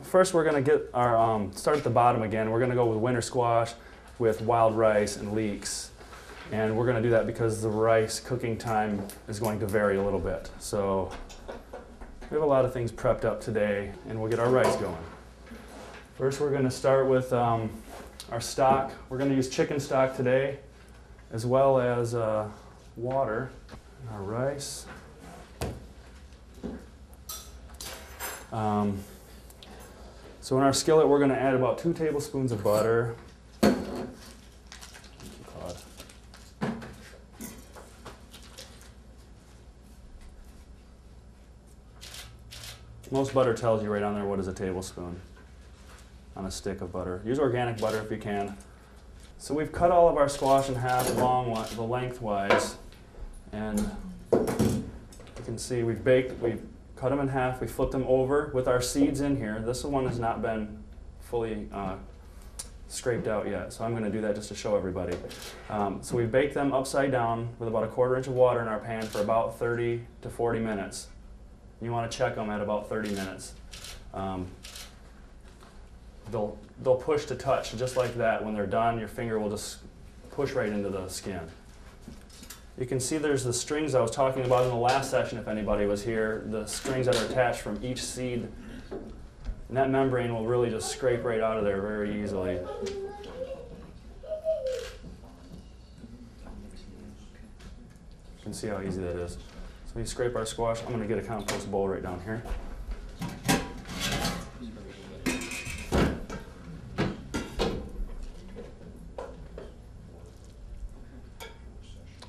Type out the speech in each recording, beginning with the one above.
first we're going to get our, start at the bottom again. We're going to go with winter squash with wild rice and leeks. And we're going to do that because the rice cooking time is going to vary a little bit. So we have a lot of things prepped up today, and we'll get our rice going. First we're going to start with our stock. We're going to use chicken stock today, as well as water, our rice. So in our skillet, we're going to add about 2 tablespoons of butter. Most butter tells you right on there what is a tablespoon on a stick of butter. Use organic butter if you can. So we've cut all of our squash in half the lengthwise, and you can see we've cut them in half, we flipped them over with our seeds in here. This one has not been fully scraped out yet, so I'm going to do that just to show everybody. So we baked them upside down with about 1/4 inch of water in our pan for about 30 to 40 minutes. You want to check them at about 30 minutes. They'll push to touch just like that. When they're done, your finger will just push right into the skin. You can see there's the strings I was talking about in the last session if anybody was here, the strings that are attached from each seed. And that membrane will really just scrape right out of there very easily. You can see how easy that is. So we scrape our squash. I'm going to get a compost bowl right down here.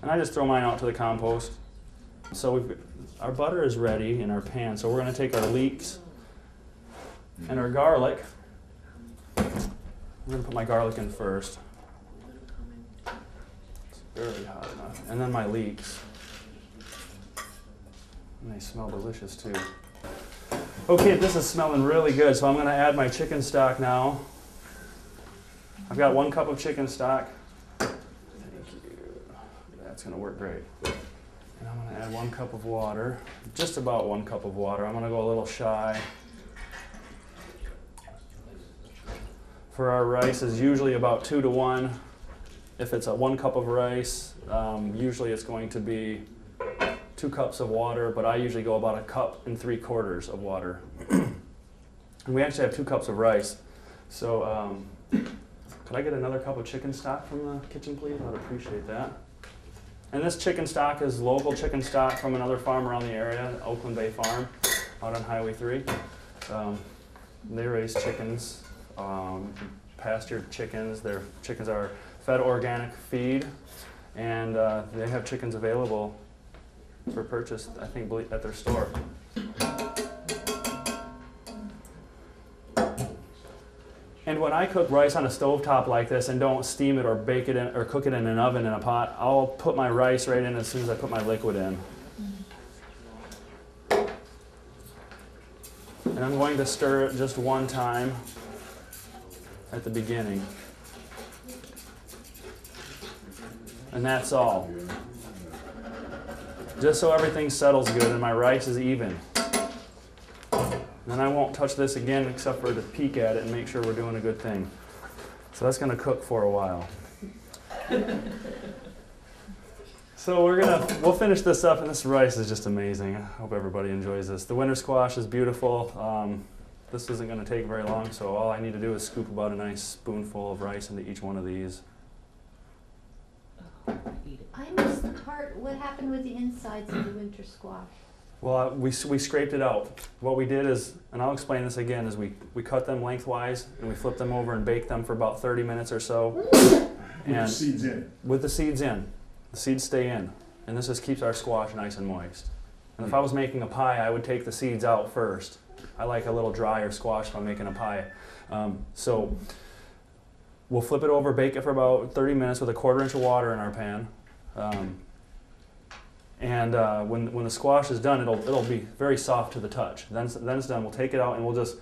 And I just throw mine out to the compost. So our butter is ready in our pan. So we're going to take our leeks and our garlic. I'm going to put my garlic in first. It's barely hot enough. And then my leeks. And they smell delicious too. Okay, this is smelling really good. So I'm going to add my chicken stock now. I've got 1 cup of chicken stock. It's going to work great. And I'm going to add 1 cup of water, just about 1 cup of water. I'm going to go a little shy. For our rice is usually about 2 to 1. If it's a 1 cup of rice, usually it's going to be 2 cups of water, but I usually go about 1 3/4 cups of water. And we actually have 2 cups of rice. So could I get another cup of chicken stock from the kitchen, please? I'd appreciate that. And this chicken stock is local chicken stock from another farm around the area, Oakland Bay Farm, out on Highway 3. They raise chickens, pastured chickens. Their chickens are fed organic feed, and they have chickens available for purchase, I think, at their store. And when I cook rice on a stovetop like this and don't steam it or bake it in or cook it in an oven in a pot, I'll put my rice right in as soon as I put my liquid in. And I'm going to stir it just 1 time at the beginning. And that's all. Just so everything settles good and my rice is even. Then I won't touch this again except for to peek at it and make sure we're doing a good thing. So that's going to cook for a while. So we'll finish this up, and this rice is just amazing. I hope everybody enjoys this. The winter squash is beautiful. This isn't going to take very long, so all I need to do is scoop about a nice spoonful of rice into each one of these. I missed the part, what happened with the insides of the winter squash? Well, we scraped it out. What we did is, and I'll explain this again, is we cut them lengthwise and we flipped them over and baked them for about 30 minutes or so. With the seeds in. With the seeds in. The seeds stay in. And this just keeps our squash nice and moist. And if I was making a pie, I would take the seeds out first. I like a little drier squash if I'm making a pie. So we'll flip it over, bake it for about 30 minutes with 1/4 inch of water in our pan. When the squash is done, it'll be very soft to the touch. Then it's done. We'll take it out and we'll just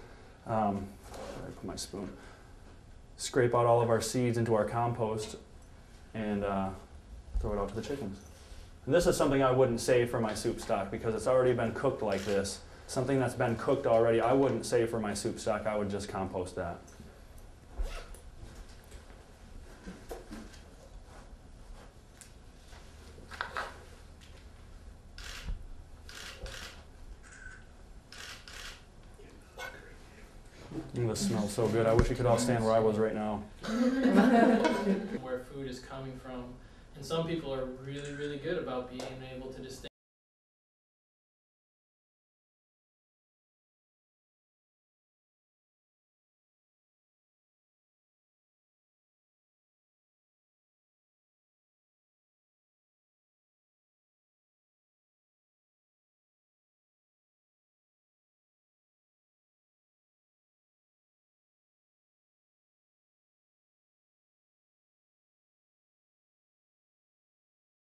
I put my spoon. Scrape out all of our seeds into our compost and throw it out to the chickens. And this is something I wouldn't save for my soup stock because it's already been cooked like this. something that's been cooked already, I wouldn't save for my soup stock, I would just compost that. This smells so good. I wish you could all stand where I was right now. Where food is coming from. And some people are really, really good about being able to distinguish